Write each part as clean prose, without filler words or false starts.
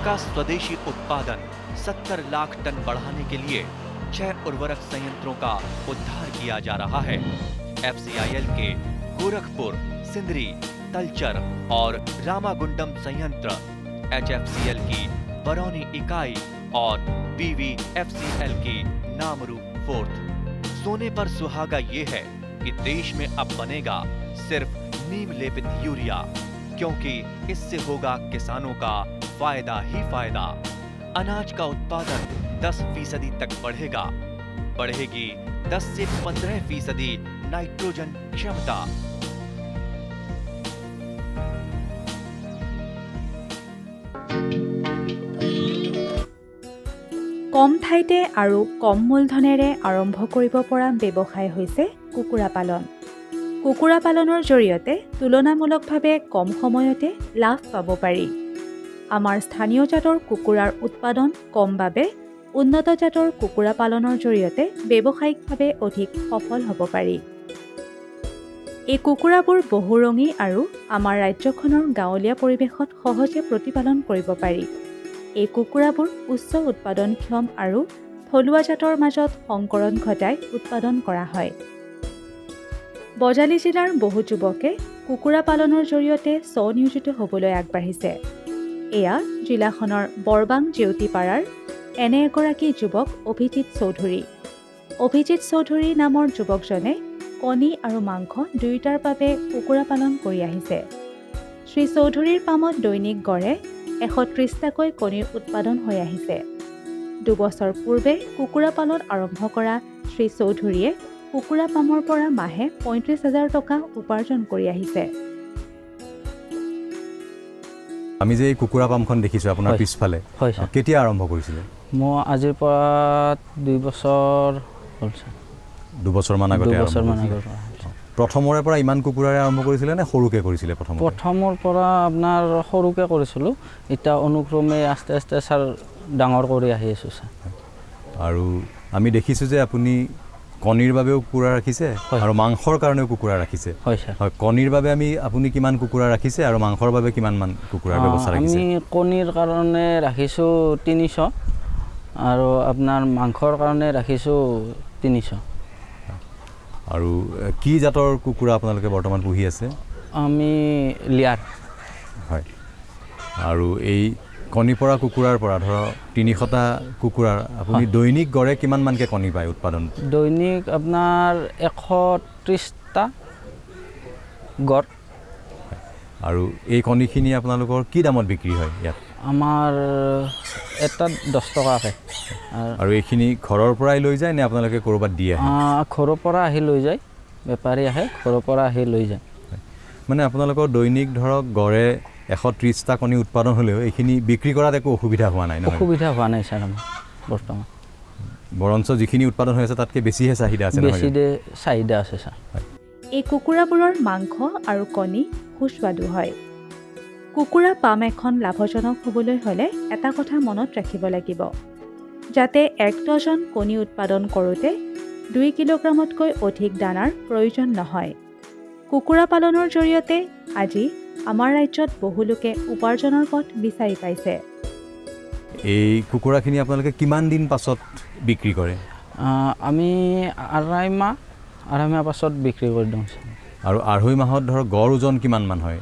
का स्वदेशी उत्पादन 70 लाख टन बढ़ाने के लिए 6 उर्वरक संयंत्रों का उद्धार किया जा रहा है। FCIL के गोरखपुर, सिंदरी, तलचर और रामागुंडम संयंत्र, HFCL की बरौनी इकाई और BVFCL की नामरू फोर्थ। सोने पर सुहागा ये है कि देश में अब बनेगा सिर्फ नीम लेपित यूरिया, क्योंकि इससे होगा किसानों का फायदा ही फायदा। अनाज का उत्पादन 10% तक बढ़ेगा। बढ़ेगी 10 से 15% नाइट्रोजन क्षमता। কম ঠাইতে আৰু কম মূলধনেৰে আৰম্ভ কৰিব পৰা ব্যৱসায় হৈছে কুকুৰা পালন। কুকুৰা পালনৰ জৰিয়তে তুলনামূলকভাৱে কম সময়তে লাভ পাব পাৰি। আমাৰ স্থানীয় জাতৰ কুকুৰাৰ উৎপাদন কম বাবে উন্নত জাতৰ কুকুৰা পালনৰ জৰিয়তে ব্যৱসায়িকভাৱে অধিক সফল হ'ব পাৰি। এই কুকুৰাবোৰ বহুৰঙী আৰু আমাৰ ৰাজ্যখনৰ গাঁৱলীয়া পৰিৱেশত সহজে প্ৰতিপালন কৰিব পাৰি। এই কুকুৰাবোৰ উচ্চ উৎপাদনক্ষম আৰু থলুৱা জাতৰ মাজত সংকৰণ ঘটাই উৎপাদন কৰা হয়। বজালী জিলাৰ বহু যুৱকে কুকুৰা পালনৰ জৰিয়তে স্বনিয়োজিত হ'বলৈ আগবাঢ়িছে। এয়া জিলাখনৰ বৰবাং জেউতিপাৰাৰ এনে এগৰাকী যুৱক অভিজিৎ চৌধুৰী। অভিজিৎ চৌধুৰী নামৰ যুৱকজনে কণী আৰু মাংস দুয়োটাৰ বাবে কুকুৰা পালন কৰি আহিছে। শ্ৰী চৌধুৰীৰ পামত দৈনিক গড়ে 130টাকৈ কণীৰ উৎপাদন হৈ আহিছে। 2 বছৰ পূৰ্বে কুকুৰা পালন আৰম্ভ কৰা শ্ৰী চৌধুৰীয়ে কুকুৰা পামৰ পৰা মাহে 35,000 টকা উপাৰ্জন কৰি আহিছে। আমি যে এই কুকুৰা পামখন দেখিছো আপোনাৰ পিছফালে, কেতিয়া আৰম্ভ কৰিছিলে? মই আজিৰ পৰা 2 বছৰ হ'ল। 2 বছৰমান আগতে প্ৰথমৰে পৰা ইমান কুকুৰাৰে আৰম্ভ কৰিছিলে নে সৰুকে কৰিছিলে? প্ৰথমৰ পৰা আপোনাৰ সৰুকে কৰিছিলোঁ, এতিয়া অনুক্ৰমে আস্তে আস্তে ছাৰ ডাঙৰ কৰি আহি আছোঁ ছাৰ। আৰু আমি দেখিছোঁ যে আপুনি কণীৰ বাবেও কুকুৰা ৰাখিছে আৰু মাংসৰ কাৰণেও কুকুৰা ৰাখিছে। হয় ছাৰ। হয়, কণীৰ বাবে আপুনি কিমান কুকুৰা ৰাখিছে আৰু মাংসৰ বাবে কিমানমান কুকুৰাৰ ব্যৱস্থা ৰাখিছে? আমি কণীৰ কাৰণে ৰাখিছোঁ 300 আৰু আপোনাৰ মাংসৰ কাৰণে ৰাখিছোঁ 300। আৰু কি জাতৰ কুকুৰা আপোনালোকে বৰ্তমান পুহি আছে? আমি লিয়াৰ। হয়, আৰু এই কণী পৰা কুকুৰাৰ পৰা ধৰক 300টা কুকুৰাৰ আপুনি দৈনিক গড়ে কিমানমানকৈ কণী পায় উৎপাদন? দৈনিক আপোনাৰ 130টা গড়। আৰু এই কণীখিনি আপোনালোকৰ কি দামত বিক্ৰী হয় ইয়াত? আমাৰ এটাত 10 টকাকৈ। আৰু এইখিনি ঘৰৰ পৰাই লৈ যায় নে আপোনালোকে ক'ৰবাত দিয়ে? ঘৰৰ পৰা আহি লৈ যায়, বেপাৰী আহে ঘৰৰ পৰা আহি লৈ যায়। মানে আপোনালোকৰ দৈনিক ধৰক গড়ে 130টা কণী উৎপাদন হ'লেও এইখিনি বিক্ৰী কৰাত একো অসুবিধা হোৱা নাই? অসুবিধা হোৱা নাই ছাৰ আমাৰ বৰ্তমান। বৰঞ্চ যিখিনি উৎপাদন হৈ আছে তাতকৈ বেছিহে চাহিদা আছে? বেছি চাহিদা আছে ছাৰ। এই কুকুৰাবোৰৰ মাংস আৰু কণী সুস্বাদু হয়। কুকুৰা পাম এখন লাভজনক হ'বলৈ হ'লে এটা কথা মনত ৰাখিব লাগিব, যাতে 1 ডজন কণী উৎপাদন কৰোঁতে 2 কিলোগ্ৰামতকৈ অধিক দানাৰ প্ৰয়োজন নহয়। কুকুৰা পালনৰ জৰিয়তে আজি আমাৰ ৰাজ্যত বহু লোকে উপাৰ্জনৰ পথ বিচাৰি পাইছে। এই কুকুৰাখিনি আপোনালোকে কিমান দিন পাছত বিক্ৰী কৰে? আমি আঢ়ৈ মাহ পাছত বিক্ৰী কৰি দিওঁ। আৰু আঢ়ৈ মাহত ধৰক গড় ওজন কিমানমান হয়?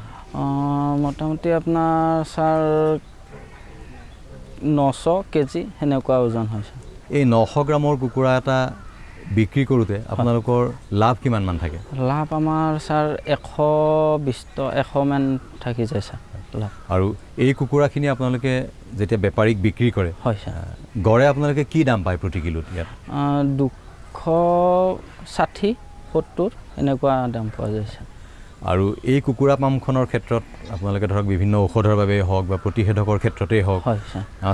মোটামুটি আপোনাৰ ছাৰ 900 কেজি সেনেকুৱা ওজন হৈছে। এই 900 গ্ৰামৰ কুকুৰা এটা বিক্ৰী কৰোঁতে আপোনালোকৰ লাভ কিমানমান থাকে? লাভ আমাৰ ছাৰ 120 মান থাকি যায় ছাৰ লাভ। আৰু এই কুকুৰাখিনি আপোনালোকে যেতিয়া বেপাৰীক বিক্ৰী কৰে, হয় ছাৰ, গড়ে আপোনালোকে কি দাম পায় প্ৰতি কিলোত ইয়াত? 260-70 এনেকুৱা দাম পোৱা যায় ছাৰ। আৰু এই কুকুৰা পামখনৰ ক্ষেত্ৰত আপোনালোকে ধৰক বিভিন্ন ঔষধৰ বাবে হওক বা প্ৰতিষেধকৰ ক্ষেত্ৰতেই হওক,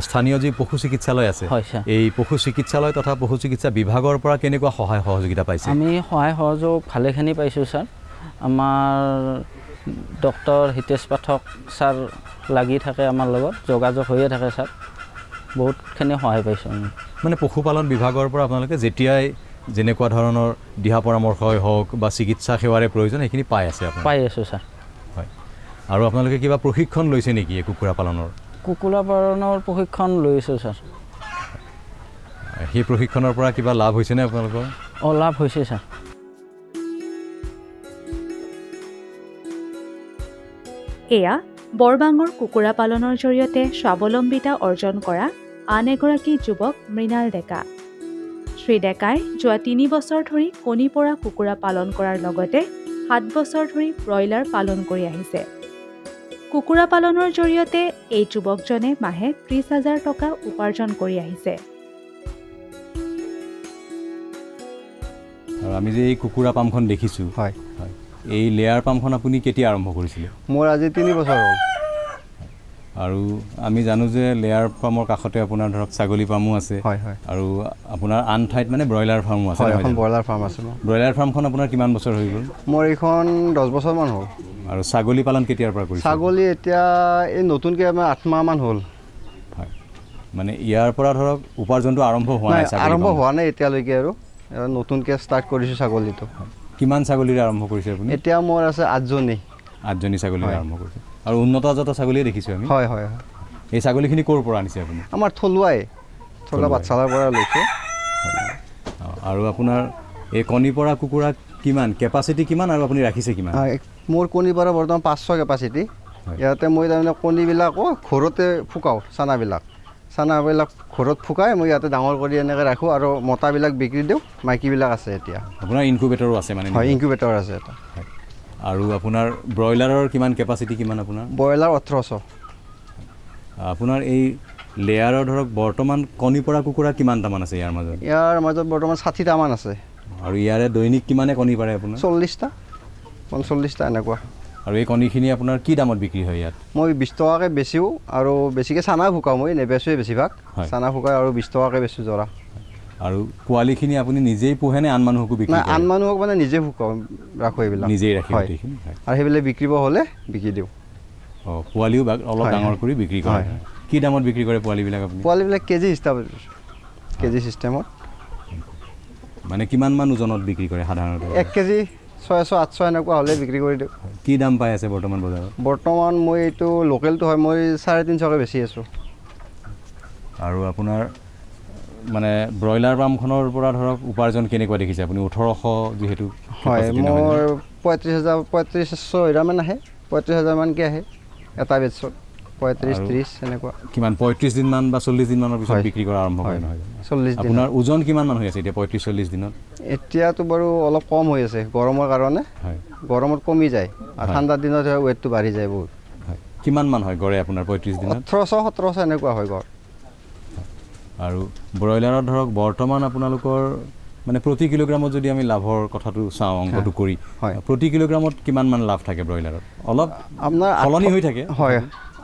স্থানীয় যি পশু চিকিৎসালয় আছে, এই পশু চিকিৎসালয় তথা পশু চিকিৎসা বিভাগৰ পৰা কেনেকুৱা সহায় সহযোগিতা পাইছে? আমি সহায় সহযোগ ভালেখিনি পাইছোঁ ছাৰ। আমাৰ ডক্টৰ হিতেশ পাঠক ছাৰ লাগি থাকে, আমাৰ লগত যোগাযোগ হৈয়ে থাকে ছাৰ। বহুতখিনি সহায় পাইছোঁ আমি। মানে পশুপালন বিভাগৰ পৰা আপোনালোকে যেতিয়াই যেনেকুৱা ধৰণৰ দিহা পৰামৰ্শই হওক বা চিকিৎসা সেৱাৰে প্ৰয়োজন সেইখিনি পাই আছে? পাই আছোঁ ছাৰ। হয়, আৰু আপোনালোকে কিবা প্ৰশিক্ষণ লৈছে নেকি এই কুকুৰা পালনৰ? কুকুৰা পালনৰ প্ৰশিক্ষণ লৈছোঁ ছাৰ। সেই প্ৰশিক্ষণৰ পৰা কিবা লাভ হৈছেনে আপোনালোকৰ? লাভ হৈছে ছাৰ। এয়া বৰবাঙৰ কুকুৰা পালনৰ জৰিয়তে স্বাৱলম্বিতা অৰ্জন কৰা আন এগৰাকী যুৱক মৃণাল ডেকা। শ্ৰী ডেকাই যোৱা 3 বছৰ ধৰি কণী পৰা কুকুৰা পালন কৰাৰ লগতে 7 বছৰ ধৰি ব্ৰইলাৰ পালন কৰি আহিছে। কুকুৰা পালনৰ জৰিয়তে এই যুৱকজনে মাহে 30,000 টকা উপাৰ্জন কৰি আহিছে। আৰু আমি যে এই কুকুৰা পামখন দেখিছোঁ, হয়, এই লেয়াৰ পামখন আপুনি কেতিয়া আৰম্ভ কৰিছিলে? মোৰ আজি 3 বছৰ হ'ল। আৰু আমি জানো যে লেয়াৰ ফাৰ্মৰ কাষতে আপোনাৰ ধৰক ছাগলী ফাৰ্মো আছে। হয় হয়। আৰু আপোনাৰ আন ঠাইত মানে ব্ৰইলাৰ ফাৰ্মো আছে। এখন ব্ৰইলাৰ ফাৰ্ম আছে। ব্ৰইলাৰ ফাৰ্মখন আপোনাৰ কিমান বছৰ হৈ গ'ল? মোৰ এইখন 10 বছৰমান হ'ল। আৰু ছাগলী পালন কেতিয়াৰ পৰা কৰিছে? ছাগলী এতিয়া এই নতুনকৈ আমাৰ 8 মাহমান হ'ল। হয়, মানে ইয়াৰ পৰা ধৰক উপাৰ্জনটো আৰম্ভ হোৱা নাই? আৰম্ভ হোৱা নাই এতিয়ালৈকে, আৰু নতুনকৈ ষ্টাৰ্ট কৰিছোঁ ছাগলীটো। কিমান ছাগলীৰে আৰম্ভ কৰিছে আপুনি? এতিয়া মোৰ আছে 8জনী। 8জনী ছাগলীৰে আৰম্ভ কৰিছে। আৰু উন্নত জাতৰ ছাগলীয়ে দেখিছোঁ আমি। হয় হয় হয়। এই ছাগলীখিনি ক'ৰ পৰা আনিছে আপুনি? আমাৰ থলুৱা বাচ্চালাৰ পৰা লৈছোঁ। আৰু আপোনাৰ এই কণী পৰা কুকুৰা কিমান কেপাচিটি কিমান আৰু আপুনি ৰাখিছে কিমান? মোৰ কণী পৰা বৰ্তমান 500 কেপাচিটি। ইয়াতে মই তাৰমানে কণীবিলাকো ঘৰতে ফুকাওঁ, চানাবিলাক ঘৰত ফুকাই মই ইয়াতে ডাঙৰ কৰি এনেকৈ ৰাখোঁ, আৰু মতাবিলাক বিক্ৰী দিওঁ, মাইকীবিলাক আছে এতিয়া। আপোনাৰ ইনকুবেটৰো আছে মানে? হয়, ইনকুবেটৰ আছে এটা। আৰু আপোনাৰ ব্ৰইলাৰৰ কিমান কেপাচিটি কিমান আপোনাৰ? ব্ৰইলাৰ 1800। আপোনাৰ এই লেয়াৰৰ ধৰক বৰ্তমান কণী পৰা কুকুৰা কিমানটামান আছে ইয়াৰ মাজত? ইয়াৰ মাজত বৰ্তমান 60টামান আছে। আৰু ইয়াৰে দৈনিক কিমানে কণী পাৰে আপোনাৰ? 40টা 45টা এনেকুৱা। আৰু এই কণীখিনি আপোনাৰ কি দামত বিক্ৰী হয় ইয়াত? মই 20 টকাকৈ বেচিও, আৰু বেছিকৈ চানা ফুকাওঁ, মই নেবেচোৱে বেছিভাগ। চানা ফুকাই আৰু 20 টকাকৈ বেচোঁ জৰা। আৰু পোৱালিখিনি আপুনি নিজেই পোহে নে আন মানুহকো বিক্ৰী কৰে? আন মানুহক মানে নিজে ফুকাওঁ, ৰাখোঁ এইবিলাক। নিজেই ৰাখি? আৰু সেইবিলাক বিক্ৰীব হ'লে বিক্ৰী দিওঁ। পোৱালিও অলপ ডাঙৰ কৰি বিক্ৰী কৰে? কি দামত বিক্ৰী কৰে পোৱালিবিলাক আপুনি? পোৱালিবিলাক কেজি হিচাপত, কেজি চিষ্টেমত। মানে কিমানমান ওজনত বিক্ৰী কৰে সাধাৰণতে? 1 কেজি 600-800 এনেকুৱা হ'লে বিক্ৰী কৰি দিওঁ। কি দাম পাই আছে বৰ্তমান বজাৰত? বৰ্তমান মই এইটো লোকেলটো হয়, মই 350কৈ বেচি আছোঁ। আৰু আপোনাৰ মানে ব্ৰইলাৰ ফাৰ্মখনৰ পৰা ধৰক উপাৰ্জন কেনেকুৱা দেখিছে আপুনি? 1800 যিহেতু। হয়, মোৰ 35,000-36,000 মান আহে, 35,000 মানকৈ আহে এটা বেচত। 35-30 এনেকুৱা। কিমান 35 দিনমান বা 40 দিনমানৰ পিছত বিক্ৰী কৰা আৰম্ভ কৰে নহয়? 40 দিন। আপোনাৰ ওজন কিমানমান হৈ আছে এতিয়া 35-40 দিনত? এতিয়াতো বাৰু অলপ কম হৈ আছে গৰমৰ কাৰণে। গৰমত কমি যায়, আৰু ঠাণ্ডাৰ দিনত ৱেটটো বাঢ়ি যায় বহুত। কিমানমান হয় গড়ে আপোনাৰ 35 দিনত? 1800-1700 এনেকুৱা হয় গড়। আৰু ব্ৰইলাৰত ধৰক বৰ্তমান আপোনালোকৰ মানে প্ৰতি কিলোগ্ৰামত যদি আমি লাভৰ কথাটো চাওঁ, অংকটো কৰি, প্ৰতি কিলোগ্ৰামত কিমানমান লাভ থাকে ব্ৰইলাৰত? অলপ আপোনাৰ সলনি হৈ থাকে। হয়,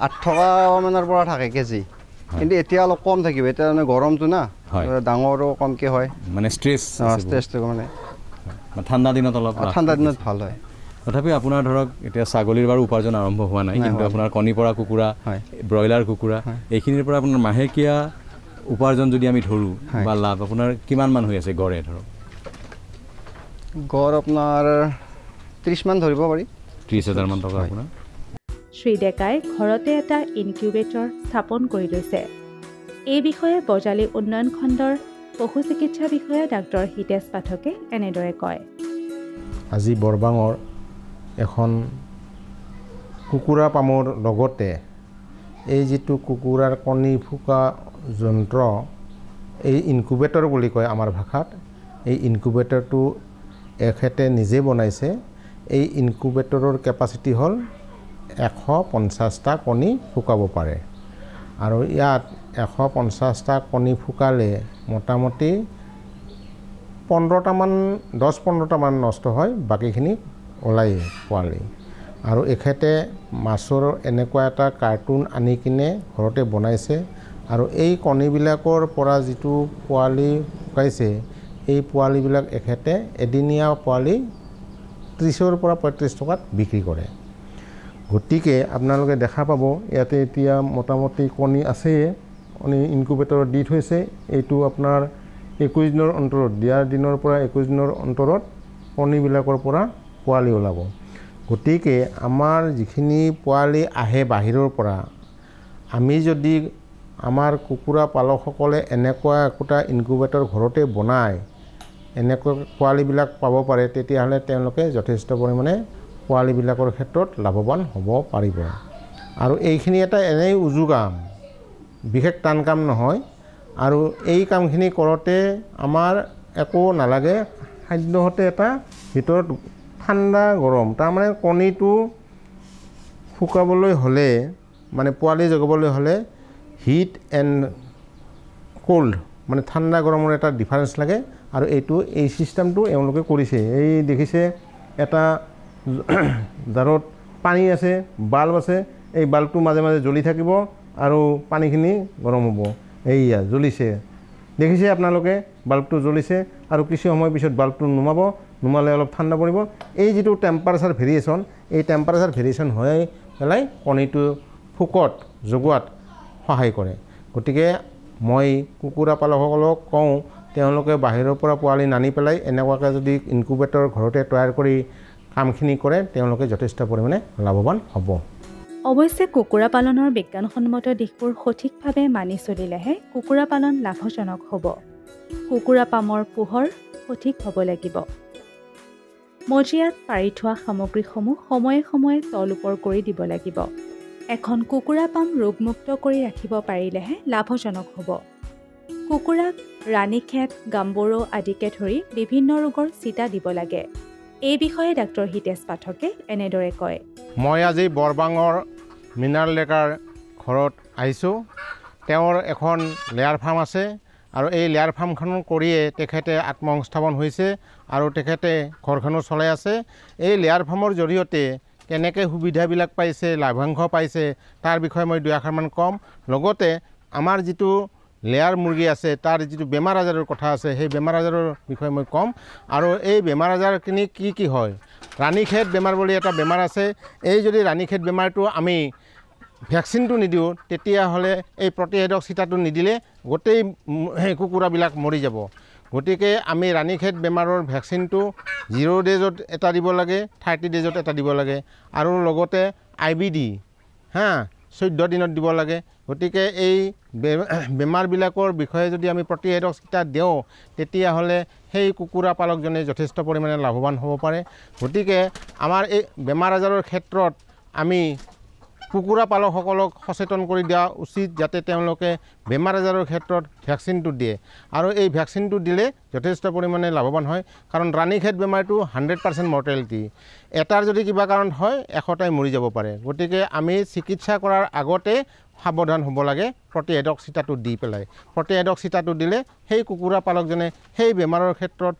8 টকা মানৰ পৰা থাকে কেজি, কিন্তু এতিয়া অলপ কম থাকিব। এতিয়া মানে গৰমটো না, ডাঙৰো কমকৈ হয়, মানে ষ্ট্ৰেছটো মানে ঠাণ্ডা দিনত অলপ, ঠাণ্ডা দিনত ভাল হয়। তথাপি আপোনাৰ ধৰক এতিয়া ছাগলীৰ বাৰু উপাৰ্জন আৰম্ভ হোৱা নাই, কিন্তু আপোনাৰ কণী পৰা কুকুৰা, ব্ৰইলাৰ কুকুৰা, এইখিনিৰ পৰা আপোনাৰ মাহেকীয়া উপাৰ্জন যদি আমি ধৰোঁ বা লাভ আপোনাৰ কিমানমান হৈ আছে গড়ে? ধৰক গড় আপোনাৰ 30 মান ধৰিব পাৰি। 30,000 মান টকা আপোনাৰ। শ্ৰী ডেকাই ঘৰতে এটা ইনকিউবেটৰ স্থাপন কৰি লৈছে। এই বিষয়ে বজালী উন্নয়ন খণ্ডৰ পশু চিকিৎসা বিষয়া ডাক্তৰ হিতেশ পাঠকে এনেদৰে কয়। আজি বৰবাঙৰ এখন কুকুৰা পামৰ লগতে এই যিটো কুকুৰাৰ কণী ফুকা যন্ত্ৰ, এই ইনকুবেটৰ বুলি কয় আমাৰ ভাষাত, এই ইনকুবেটৰটো এখেতে নিজে বনাইছে। এই ইনকুবেটৰৰ কেপাচিটি হ'ল 150টা কণী ফুকাব পাৰে, আৰু ইয়াত 150টা কণী ফুকালে মোটামুটি 10-15টামান নষ্ট হয়, বাকীখিনি ওলাই পোৱালি। আৰু এখেতে মাছৰ এনেকুৱা এটা কাৰ্টুন আনি কিনে ঘৰতে বনাইছে, আৰু এই কণীবিলাকৰ পৰা যিটো পোৱালি ফুকাইছে, এই পোৱালিবিলাক এখেতে এদিনীয়া পোৱালি 30ৰ পৰা 35 টকাত বিক্ৰী কৰে। গতিকে আপোনালোকে দেখা পাব ইয়াতে এতিয়া মোটামুটি কণী আছে, কণী ইনকুবেটৰত দি থৈছে। এইটো আপোনাৰ 21 দিনৰ অন্তৰত, দিয়াৰ দিনৰ পৰা 21 দিনৰ অন্তৰত কণীবিলাকৰ পৰা পোৱালি ওলাব। গতিকে আমাৰ যিখিনি পোৱালি আহে বাহিৰৰ পৰা, আমি যদি আমাৰ কুকুৰা পালকসকলে এনেকুৱা একোটা ইনকুবেটৰ ঘৰতে বনায় এনেকুৱা পোৱালিবিলাক পাব পাৰে তেতিয়াহ'লে তেওঁলোকে যথেষ্ট পৰিমাণে পোৱালিবিলাকৰ ক্ষেত্ৰত লাভৱান হ'ব পাৰিব আৰু এইখিনি এটা এনেই উজু কাম বিশেষ টান কাম নহয় আৰু এই কামখিনি কৰোঁতে আমাৰ একো নালাগে খাদ্যহতে এটা ভিতৰত ঠাণ্ডা গৰম তাৰমানে কণীটো শুকাবলৈ হ'লে মানে পোৱালি জগাবলৈ হ'লে হিট এণ্ড কোল্ড মানে ঠাণ্ডা গৰমৰ এটা ডিফাৰেঞ্চ লাগে আৰু এই চিষ্টেমটো এওঁলোকে কৰিছে এই দেখিছে এটা জাৰত পানী আছে বাল্ব আছে এই বাল্বটো মাজে মাজে জ্বলি থাকিব আৰু পানীখিনি গৰম হ'ব এইয়া জ্বলিছে দেখিছে আপোনালোকে বাল্বটো জ্বলিছে আৰু কিছু সময় পিছত বাল্বটো নুমালে অলপ ঠাণ্ডা পৰিব এই যিটো টেম্পাৰেচাৰ ভেৰিয়েশ্যন এই টেম্পাৰেচাৰ ভেৰিয়েশ্যন হৈ পেলাই কণীটো ফুকত জগোৱাত সহায় কৰে গতিকে মই কুকুৰা পালকসকলক কওঁ তেওঁলোকে বাহিৰৰ পৰা পোৱালি নানি পেলাই এনেকুৱাকৈ যদি ইনকুবেটৰ ঘৰতে তৈয়াৰ কৰি কামখিনি কৰে তেওঁলোকে যথেষ্ট পৰিমাণে লাভৱান হ'ব অৱশ্যে কুকুৰা পালনৰ বিজ্ঞানসন্মত দিশবোৰ সঠিকভাৱে মানি চলিলেহে কুকুৰা পালন লাভজনক হ'ব কুকুৰা পামৰ পোহৰ সঠিক হ'ব লাগিব মজিয়াত পাৰি থোৱা সামগ্ৰীসমূহ সময়ে সময়ে তল ওপৰ কৰি দিব লাগিব এখন কুকুৰা পাম ৰোগমুক্ত কৰি ৰাখিব পাৰিলেহে লাভজনক হ'ব কুকুৰাক ৰাণীখেত গাম্বৰো আদিকে ধৰি বিভিন্ন ৰোগৰ চিটা দিব লাগে এই বিষয়ে ডাক্তৰ হিতেশ পাঠকে এনেদৰে কয় মই আজি বৰবাঙৰ মিনাৰেল ডেকাৰ ঘৰত আহিছোঁ তেওঁৰ এখন লেয়াৰ ফাৰ্ম আছে আৰু এই লেয়াৰ ফাৰ্মখন কৰিয়ে তেখেতে আত্মসংস্থাপন হৈছে আৰু তেখেতে ঘৰখনো চলাই আছে এই লেয়াৰ ফাৰ্মৰ জৰিয়তে কেনেকৈ সুবিধাবিলাক পাইছে লাভাংশ পাইছে তাৰ বিষয়ে মই দুই আষাৰমান ক'ম লগতে আমাৰ যিটো লেয়াৰ মুৰ্গী আছে তাৰ যিটো বেমাৰ আজাৰৰ কথা আছে সেই বেমাৰ আজাৰৰ বিষয়ে মই ক'ম আৰু এই বেমাৰ আজাৰখিনি কি হয় ৰাণীখেত বেমাৰ বুলি এটা বেমাৰ আছে এই যদি ৰাণীখেত বেমাৰটো আমি ভেকচিনটো নিদিওঁ তেতিয়াহ'লে এই প্ৰতিষেধক চিটাটো নিদিলে গোটেই কুকুৰাবিলাক মৰি যাব গতিকে আমি ৰাণীখেত বেমাৰৰ ভেকচিনটো 0 ডেজত এটা দিব লাগে 30 ডেজত এটা দিব লাগে আৰু লগতে IBD 14 দিনত দিব লাগে গতিকে এই বেমাৰবিলাকৰ বিষয়ে যদি আমি প্ৰতিষেধক চিটা দিওঁ তেতিয়াহ'লে সেই কুকুৰা পালকজনে যথেষ্ট পৰিমাণে লাভৱান হ'ব পাৰে গতিকে আমাৰ এই বেমাৰ আজাৰৰ ক্ষেত্ৰত আমি কুকুৰা পালকসকলক সচেতন কৰি দিয়া উচিত যাতে তেওঁলোকে বেমাৰ আজাৰৰ ক্ষেত্ৰত ভেকচিনটো দিয়ে আৰু এই ভেকচিনটো দিলে যথেষ্ট পৰিমাণে লাভৱান হয় কাৰণ ৰাণীখেত বেমাৰটো 100% মৰ্টেলিটি এটাৰ যদি কিবা কাৰণ হয় 100টাই মৰি যাব পাৰে গতিকে আমি চিকিৎসা কৰাৰ আগতে সাৱধান হ'ব লাগে প্ৰতিষেধক চিটাটো দি পেলাই প্ৰতিষেধক চিটাটো দিলে সেই কুকুৰা পালকজনে সেই বেমাৰৰ ক্ষেত্ৰত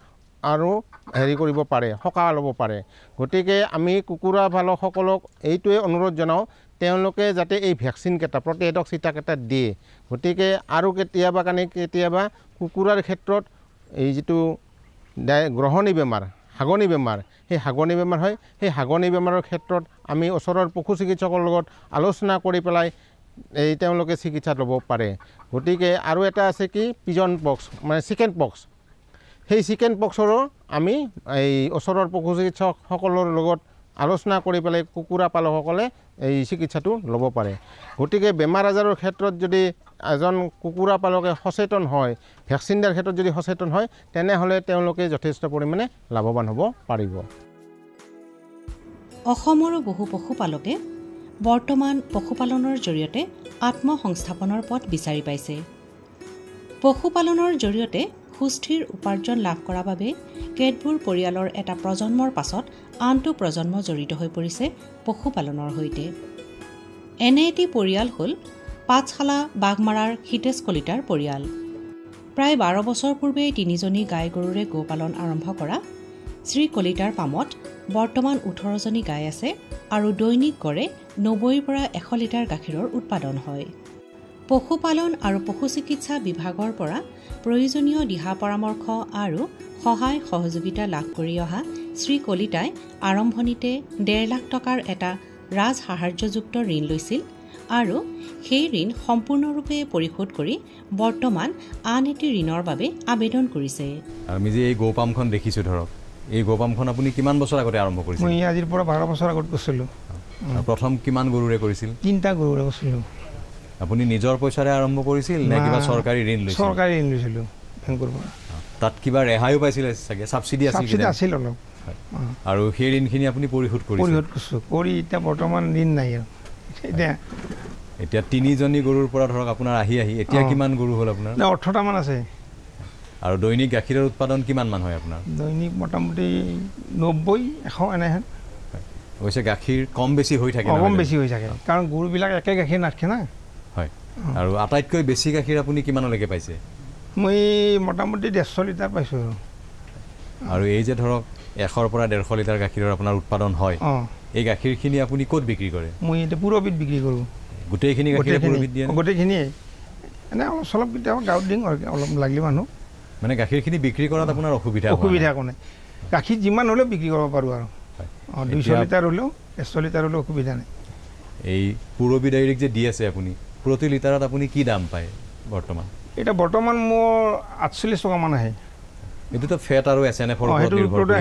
আৰু হেৰি কৰিব পাৰে সকাহ ল'ব পাৰে গতিকে আমি কুকুৰা পালকসকলক এইটোৱে অনুৰোধ জনাওঁ তেওঁলোকে যাতে এই ভেকচিনকেইটা প্ৰতিষেধক চিটাকেইটা দিয়ে গতিকে আৰু কেতিয়াবা কুকুৰাৰ ক্ষেত্ৰত এই যিটো গ্ৰহণী বেমাৰ হাগনি বেমাৰ সেই হাগনি বেমাৰ হয় সেই হাগনি বেমাৰৰ ক্ষেত্ৰত আমি ওচৰৰ পশু চিকিৎসকৰ লগত আলোচনা কৰি পেলাই এই তেওঁলোকে চিকিৎসা ল'ব পাৰে গতিকে আৰু এটা আছে কি পিজন পক্স মানে চিকেন পক্স সেই চিকেন পক্সৰো আমি এই ওচৰৰ পশু চিকিৎসকসকলৰ লগত আলোচনা কৰি পেলাই কুকুৰা পালকসকলে এই চিকিৎসাটো ল'ব পাৰে গতিকে বেমাৰ আজাৰৰ ক্ষেত্ৰত যদি এজন কুকুৰা পালকে সচেতন হয় ভেকচিন দিয়াৰ ক্ষেত্ৰত যদি সচেতন হয় তেনেহ'লে তেওঁলোকে যথেষ্ট পৰিমাণে লাভৱান হ'ব পাৰিব অসমৰো বহু পশুপালকে বৰ্তমান পশুপালনৰ জৰিয়তে আত্মসংস্থাপনৰ পথ বিচাৰি পাইছে পশুপালনৰ জৰিয়তে সুস্থিৰ উপাৰ্জন লাভ কৰাৰ বাবে কেতবোৰ পৰিয়ালৰ এটা প্ৰজন্মৰ পাছত আনটো প্ৰজন্ম জড়িত হৈ পৰিছে পশুপালনৰ সৈতে এনে এটি পৰিয়াল হ'ল পাঠশালা বাঘমাৰাৰ হিতেশ কলিতাৰ পৰিয়াল প্ৰায় 12 বছৰ পূৰ্বে 3জনী গাই গৰুৰে গোপালন আৰম্ভ কৰা শ্ৰী কলিতাৰ পামত বৰ্তমান 18জনী গাই আছে আৰু দৈনিক গড়ে 90 পৰা 100 লিটাৰ গাখীৰৰ উৎপাদন হয় পশুপালন আৰু পশু চিকিৎসা বিভাগৰ পৰা প্ৰয়োজনীয় দিহা পৰামৰ্শ আৰু সহায় সহযোগিতা লাভ কৰি অহা শ্ৰী কলিতাই আৰম্ভণিতে 1.5 লাখ টকাৰ এটা ৰাজ সাহায্যযুক্ত ঋণ লৈছিল আৰু সেই ঋণ সম্পূৰ্ণৰূপে পৰিশোধ কৰি বৰ্তমান আন এটি ঋণৰ বাবে আবেদন কৰিছে আমি যে এই গোপামখন দেখিছোঁ ধৰক এই গোপামখন আপুনি কিমান বছৰ আগতে আৰম্ভ কৰিছিল মই আজিৰ পৰা 12 বছৰ আগত কৰিছিলোঁ প্ৰথম কিমান গৰুৰে কৰিছিল 3টা গৰুৰে কৰিছিলোঁ আপুনি নিজৰ পইচাৰে আৰম্ভ কৰিছিল নে কিবা চৰকাৰী ঋণ লৈছিল? চৰকাৰী ঋণ লৈছিলোঁ বেংকৰ পৰা। তাত কিবা ৰেহাইও পাইছিলে চাগে, ছাবচিডি আছিল? ছাবচিডি আছিল অলপ। আৰু সেই ঋণখিনি আপুনি পৰিশোধ কৰিছোঁ কৰি এতিয়া বৰ্তমান ঋণ নাই আৰু। এতিয়া 3জনী গৰুৰ পৰা ধৰক আপোনাৰ আহি এতিয়া কিমান গৰু হ'ল আপোনাৰ? 18টামান আছে। আৰু দৈনিক গাখীৰৰ উৎপাদন কিমান মান হয় আপোনাৰ? দৈনিক মোটামুটি 90-100 এনেহেন। অৱশ্যে গাখীৰ কম বেছি হৈ থাকে? কম বেছি হৈ থাকে, কাৰণ গৰুবিলাক একে গাখীৰ নাথাকে না। হয়। আৰু আটাইতকৈ বেছি গাখীৰ আপুনি কিমানলৈকে পাইছে? মই মোটামুটি 150 লিটাৰ পাইছোঁ। আৰু এই যে ধৰক 100 পৰা 150 লিটাৰ গাখীৰৰ আপোনাৰ উৎপাদন হয়, এই গাখীৰখিনি আপুনি ক'ত বিক্ৰী কৰে? মই এতিয়া পুৰবিত বিক্ৰী কৰোঁ। গোটেইখিনি গাখীৰ পুৰবিত দিয়ে? গোটেইখিনিয়ে এনে অলপ চলপ কেতিয়াবা গাঁৱত দিওঁ অলপ লাগিলে মানুহ। মানে গাখীৰখিনি বিক্ৰী কৰাত আপোনাৰ অসুবিধা একো নাই। গাখীৰ যিমান হ'লেও বিক্ৰী কৰিব পাৰোঁ আৰু। 200 লিটাৰ হ'লেও 100 লিটাৰ হ'লেও অসুবিধা নাই। এই পুৰবি ডায়েৰীক যে দি আছে আপুনি, প্ৰতি লিটাৰত আপুনি কি দাম পায় বৰ্তমান? এটা বৰ্তমান মোৰ 48 টকামান আহে। এইটোতো ফেট আৰু SNF-ৰ ওপৰত নিৰ্ভৰ কৰে।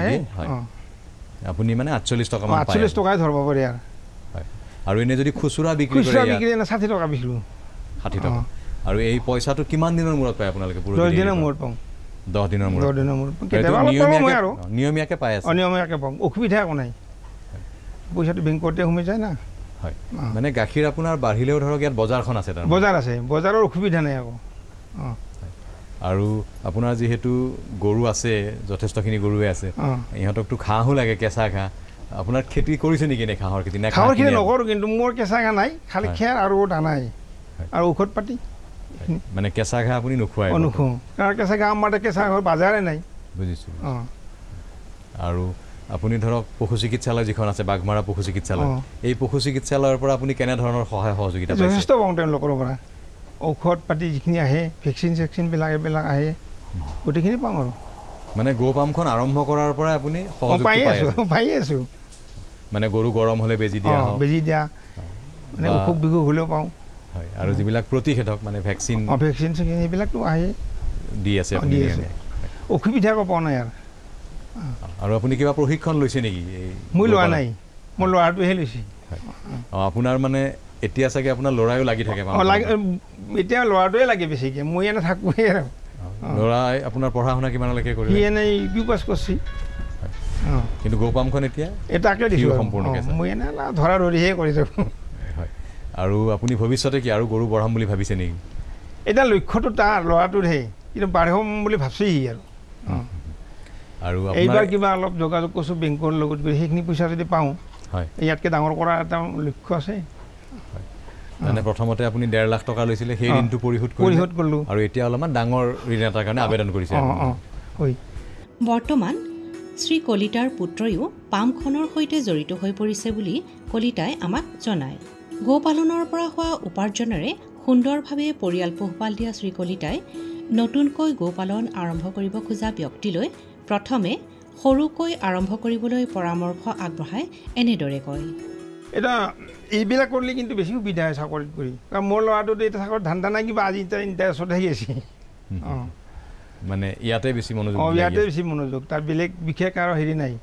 আপুনি মানে 48 টকামান পায়? 48 টকাই ধৰিব পাৰি আৰু। আৰু এনে যদি খুচুৰা বিক্ৰী কৰে? 60 টকা বিক্ৰী। 60 টকা। আৰু এই পইচাটো কিমান দিনৰ মূৰত পায় আপোনালোকে? 10 দিনৰ মূৰত পাওঁ। 10 দিনৰ মূৰত? 10 দিনৰ মূৰত। কেতিয়াবা নিয়মীয়াকৈ পাই আছে? নিয়মীয়াকৈ পাওঁ, অসুবিধা একো নাই। পইচাটো বেংকতে সোমাই যায় না। হয়। মানে গাখীৰ আপোনাৰ বাঢ়িলেও ধৰক ইয়াত বজাৰখন আছে? তাৰ বজাৰ আছে, বজাৰৰ অসুবিধা নাই আকৌ। আৰু আপোনাৰ যিহেতু গৰু আছে, যথেষ্টখিনি গৰুৱে আছে, ইহঁতকতো ঘাঁহো লাগে, কেঁচা ঘাঁহ। আপোনাৰ খেতি কৰিছে নেকি নে ঘাঁহৰ খেতি? ঘাঁহৰ খেতি নকৰোঁ, কিন্তু মোৰ কেঁচা ঘাঁহ নাই, খালি খেৰ আৰু দানাই আৰু ঔষধ পাতি। মানে কেঁচা ঘাঁহ আপুনি নোখোৱাই? নোখোৱাওঁ, কাৰণ কেঁচা ঘাঁহ আমাৰ কেঁচা ঘাঁহৰ বজাৰে নাই। বুজিছোঁ। আৰু আপুনি ধৰক পশু চিকিৎসালয় যিখন আছে, বাঘমাৰা পশু চিকিৎসালয়, এই পশু চিকিৎসালয়ৰ পৰা আপুনি কেনেধৰণৰ সহায় সহযোগিতা পাইছে? যথেষ্ট পাওঁ তেওঁলোকৰ পৰা। ঔষধ পাতি যিখিনি আহে, ভেকচিন চেকচিনবিলাক এইবিলাক আহে, গোটেইখিনি পাওঁ আৰু। মানে গো পামখন আৰম্ভ কৰাৰ পৰাই আপুনি পাই আছোঁ। মানে গৰু গৰম হ'লে বেজি দিয়া? বেজি দিয়া, মানে অসুখ বিসুখ হ'লেও পাওঁ। হয়। আৰু যিবিলাক প্ৰতিষেধক মানে ভেকচিন ভেকচিন চেকচিন সেইবিলাকতো আহে, দি আছে? অসুবিধা একো পোৱা নাই আৰু। আৰু আপুনি কিবা প্ৰশিক্ষণ লৈছে নেকি? মই লোৱা নাই, মোৰ ল'ৰাটোহে লৈছে। আপোনাৰ মানে এতিয়া চাগে আপোনাৰ ল'ৰায়ো লাগি থাকে? এতিয়া ল'ৰাটোৱে লাগে বেছিকৈ, মই এনে থাকোঁহে আৰু। ল'ৰাই আপোনাৰ পঢ়া শুনা কিমানলৈকে কৰিলে? সি এনেই ইউ পাছ কৰিছে। কিন্তু গো পামখন এতিয়া তাকে দিছোঁ সম্পূৰ্ণকৈ? মই এনে ধৰা ধৰিহে কৰি থাকোঁ। হয়। আৰু আপুনি ভৱিষ্যতে কি আৰু গৰু বঢ়াম বুলি ভাবিছে নেকি? এতিয়া লক্ষ্যটো তাৰ ল'ৰাটোৰহে, কিন্তু বাঢ়িম বুলি ভাবছি সি আৰু। আৰু এইবাৰ কিবা অলপ যোগাযোগ কৰিছোঁ বেংকৰ লগত, সেইখিনি পইচা যদি পাওঁ, ইয়াতকৈ ডাঙৰ কৰাৰ এটা লক্ষ্য আছে। মানে প্ৰথমতে আপুনি 1.5 লাখ টকা লৈছিলে, সেই ঋণটো পৰিশোধ কৰিলোঁ, আৰু এতিয়া অলপমান ডাঙৰ ঋণ এটাৰ কাৰণে আবেদন কৰিছে? বৰ্তমান শ্ৰী কলিতাৰ পুত্ৰয়ো পামখনৰ সৈতে জড়িত হৈ পৰিছে বুলি কলিতাই আমাক জনায়। গো পালনৰ পৰা হোৱা উপাৰ্জনেৰে সুন্দৰভাৱে পৰিয়াল পোহপাল দিয়া শ্ৰী কলিতাই নতুনকৈ গো পালন আৰম্ভ কৰিব খোজা ব্যক্তিলৈ প্ৰথমে সৰুকৈ আৰম্ভ কৰিবলৈ পৰামৰ্শ আগবঢ়াই এনেদৰে কয়। এটা এইবিলাক কৰিলে কিন্তু বেছি সুবিধা হয় চাকৰিত কৰি, কাৰণ মোৰ ল'ৰাটোতো এতিয়া চাকৰিত ধান্দা নাই, কিবা আজি ইণ্টাৰেষ্টত আহি আছে। মানে ইয়াতে বেছি মনোযোগ? ইয়াতে বেছি মনোযোগ, তাৰ বেলেগ বিশেষ আৰু হেৰি নাই।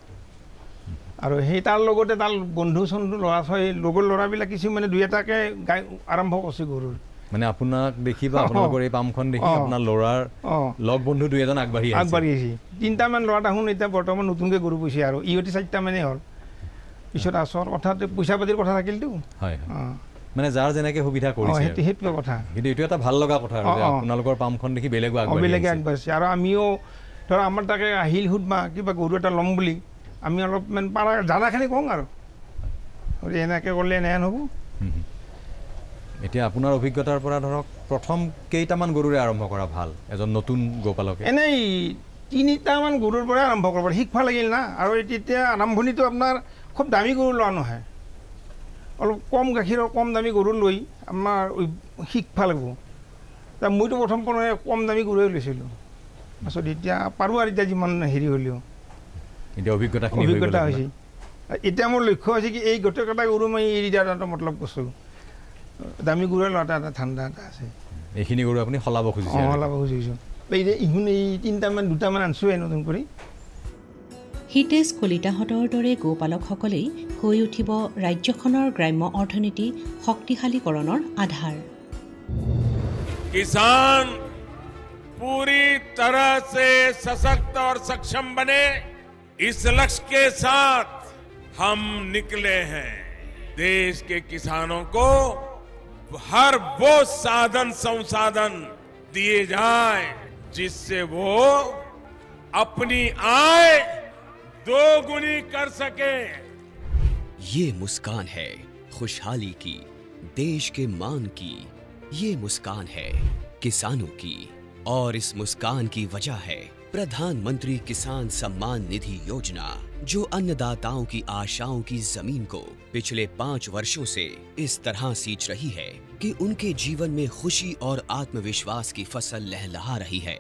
আৰু সেই তাৰ লগতে তাৰ বন্ধু চন্ধু ল'ৰা ছোৱালী, লগৰ ল'ৰাবিলাক কিছুমানে 2-এটাকৈ গাই আৰম্ভ কৰিছে গৰুৰ। মানে আপোনাক দেখি বা আপোনালোকৰ এই পামখন দেখি আপোনাৰ ল'ৰাৰ লগ বন্ধু 2-এজন আগবাঢ়ি আহিছে। 3টামান ল'ৰা দেখোন এতিয়া বৰ্তমান নতুনকৈ গৰু পুহিছে, আৰু ইহঁতে 4টামানেই হ'ল। পিছত আচল কথাটো পইচা পাতিৰ কথা থাকিলতো। হয়। মানে যাৰ যেনেকৈ সুবিধা কৰিছে, সেইটোৱে কথা। কিন্তু এইটো এটা ভাল লগা কথা, আপোনালোকৰ পামখন দেখি বেলেগে আগবাঢ়িছে। আৰু আমিও ধৰ আমাৰ তাকে আহিল সুধবা কিবা গৰু এটা ল'ম বুলি, আমি অলপমান পাৰা জানাখিনি কওঁ আৰু এনেকৈ কৰিলে এনেহেন হ'ব। এতিয়া আপোনাৰ অভিজ্ঞতাৰ পৰা ধৰক প্ৰথম কেইটামান গৰুৰে আৰম্ভ কৰা ভাল এজন নতুন গোপালকে? এনেই 3টামান গৰুৰ পৰাই আৰম্ভ কৰিব শিকিব লাগিল না। আৰু তেতিয়া আৰম্ভণিটো আপোনাৰ খুব দামী গৰু লোৱা নহয়, অলপ কম গাখীৰৰ কম দামী গৰু লৈ আমাৰ শিকিব লাগিব। মইতো প্ৰথম কম দামী গৰুৱে লৈছিলোঁ, পাছত এতিয়া পাৰোঁ আৰু এতিয়া যিমান হেৰি হ'লেও এতিয়া অভিজ্ঞতা হৈছে। এতিয়া মোৰ লক্ষ্য হৈছে কি এই গোটেইকেইটা গৰু মই এৰি দিয়াৰ এটা মতলব কৰিছোঁ। দামী গৰুৱে লোৱা এটা ঠাণ্ডা এটা আছে, এইখিনি গৰু আপুনি সলাব খুজিছে? সলাব খুজিছোঁ। এই 2টামান আনিছোঁ নতুন কৰি। হিতেশ কলিতাহঁতৰ দৰে গোপালকসকলেই হৈ উঠিব ৰাজ্যখনৰ গ্ৰাম্য অৰ্থনীতি শক্তিশালীকৰণৰ আধাৰ। किसान पूरी तरह से सशक्त और सक्षम बने, इस लक्ष्य के साथ हम निकले हैं। देश के किसानों को हर वो साधन संसाधन दिए जाए जिससे वो अपनी आय दोगुनी कर सके। ये मुस्कान है खुशहाली की, देश के मान की। ये मुस्कान है किसानों की, और इस मुस्कान की वजह है प्रधानमंत्री किसान सम्मान निधि योजना, जो अन्नदाताओं की आशाओं की जमीन को पिछले 5 वर्षों से इस तरह सींच रही है कि उनके जीवन में खुशी और आत्मविश्वास की फसल लहलहा रही है।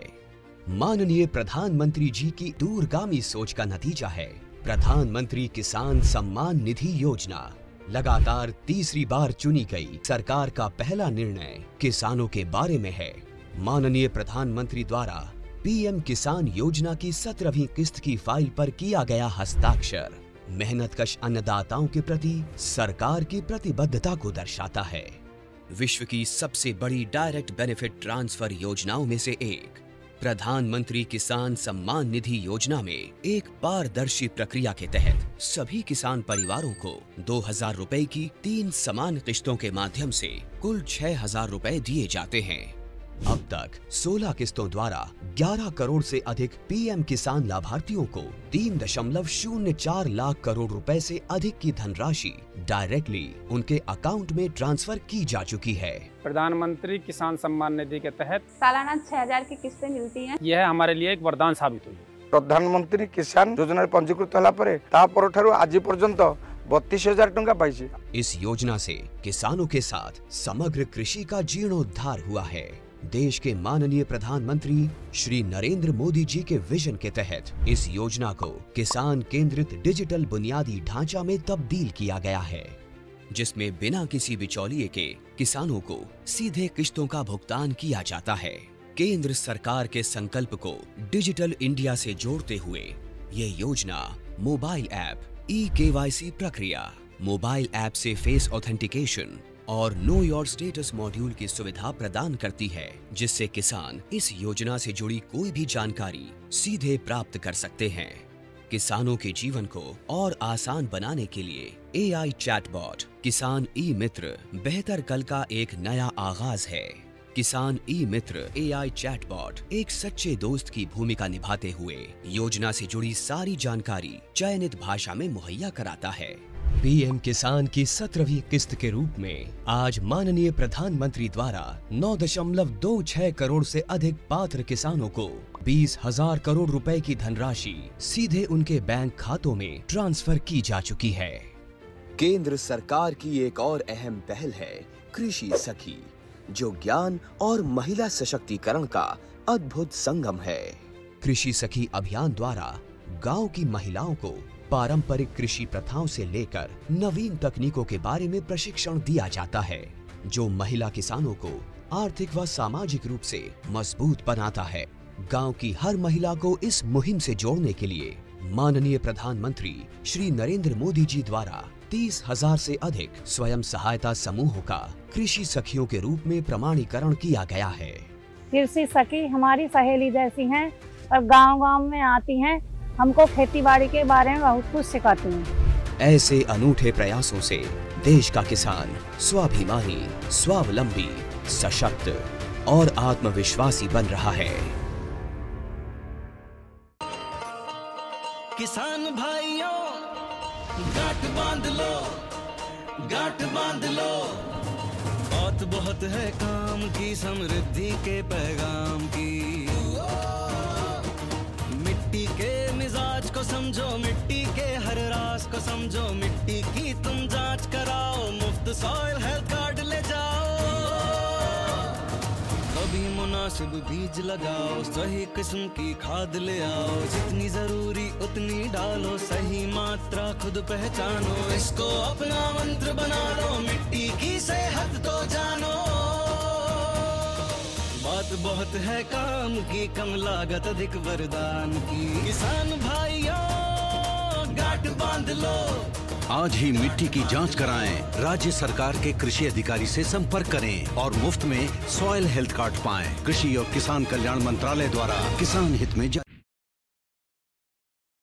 माननीय प्रधानमंत्री जी की दूरगामी सोच का नतीजा है प्रधानमंत्री किसान सम्मान निधि योजना। लगातार तीसरी बार चुनी गई सरकार का पहला निर्णय किसानों के बारे में है। माननीय प्रधानमंत्री द्वारा पीएम किसान योजना की 17वीं किस्त की फाइल पर किया गया हस्ताक्षर मेहनतकश अन्नदाताओं के प्रति सरकार की प्रतिबद्धता को दर्शाता है। विश्व की सबसे बड़ी डायरेक्ट बेनिफिट ट्रांसफर योजनाओं में से एक प्रधानमंत्री किसान सम्मान निधि योजना में एक पारदर्शी प्रक्रिया के तहत सभी किसान परिवारों को 2000 रुपए की 3 समान किस्तों के माध्यम से कुल 6000 रुपए दिए जाते हैं। अब तक 16 किस्तों द्वारा 11 करोड़ से अधिक पीएम किसान लाभार्थियों को 3.04 लाख करोड़ रुपए से अधिक की धनराशि डायरेक्टली उनके अकाउंट में ट्रांसफर की जा चुकी है। प्रधानमंत्री किसान सम्मान निधि के तहत सालाना 6000 की किस्तें मिलती हैं। यह हमारे लिए एक वरदान साबित हुई। प्रधानमंत्री किसान योजना पंजीकृत होला परे तापर ठारू आज पर्यंत 32,000 टंका पाइछि। इस योजना से किसानों के साथ समग्र कृषि का जीर्णोद्धार हुआ है। देश के माननीय प्रधानमंत्री श्री नरेंद्र मोदी जी के विजन के तहत इस योजना को किसान केंद्रित डिजिटल बुनियादी ढांचा में तब्दील किया गया है, जिसमें बिना किसी बिचौलिए के किसानों को सीधे किस्तों का भुगतान किया जाता है। केंद्र सरकार के संकल्प को डिजिटल इंडिया से जोड़ते हुए ये योजना मोबाइल ऐप, ई-केवाईसी प्रक्रिया, मोबाइल ऐप से फेस ऑथेंटिकेशन और नो योर स्टेटस मॉड्यूल की सुविधा प्रदान करती है, जिससे किसान इस योजना से जुड़ी कोई भी जानकारी सीधे प्राप्त कर सकते हैं। किसानों के जीवन को और आसान बनाने के लिए एआई चैटबॉट किसान ई मित्र बेहतर कल का एक नया आगाज है। किसान ई मित्र एआई चैटबॉट एक सच्चे दोस्त की भूमिका निभाते हुए योजना से जुड़ी सारी जानकारी चयनित भाषा में मुहैया कराता है। पीएम किसान की 17वीं किस्त के रूप में आज माननीय प्रधानमंत्री द्वारा 9.26 करोड़ से अधिक पात्र किसानों को 20,000 करोड़ रुपए की धनराशि सीधे उनके बैंक खातों में ट्रांसफर की जा चुकी है। केंद्र सरकार की एक और अहम पहल है कृषि सखी, जो ज्ञान और महिला सशक्तिकरण का अद्भुत संगम है। कृषि सखी अभियान द्वारा गांव की महिलाओं को पारंपरिक कृषि प्रथाओं से लेकर नवीन तकनीकों के बारे में प्रशिक्षण दिया जाता है, जो महिला किसानों को आर्थिक व सामाजिक रूप से मजबूत बनाता है। गांव की हर महिला को इस मुहिम से जोड़ने के लिए माननीय प्रधानमंत्री श्री नरेंद्र मोदी जी द्वारा 30,000 से अधिक स्वयं सहायता समूहों का कृषि सखियों के रूप में प्रमाणीकरण किया गया है। कृषि सखी हमारी सहेली जैसी हैं और गांव-गांव में आती हैं, हमको खेती बाड़ी के बारे में बहुत कुछ सिखाती हैं। ऐसे अनूठे प्रयासों से देश का किसान स्वाभिमानी, स्वावलंबी, सशक्त और आत्मविश्वासी बन रहा है। किसान भाइयों गांठ बांध लो, गांठ बांध लो, बहुत बहुत है काम की, समृद्धि के पैगाम की। मिट्टी के मिजाज को समझो, मिट्टी के हर राज को समझो, मिट्टी की तुम जांच कराओ, मुफ्त सॉइल हेल्थ कार्ड ले जाओ। कभी मुनासिब बीज लगाओ, सही किस्म की खाद ले आओ, जितनी जरूरी उतनी डालो, सही मात्रा खुद पहचानो, इसको अपना मंत्र बना लो, मिट्टी की सेहत तो जानो। बात बहुत है काम की, कम लागत अधिक वरदान की। किसान भाइयों गांठ बांध लो, आज ही मिट्टी की जांच कराएं। राज्य सरकार के कृषि अधिकारी से संपर्क करें और मुफ्त में सॉइल हेल्थ कार्ड पाएं। कृषि और किसान कल्याण मंत्रालय द्वारा किसान हित में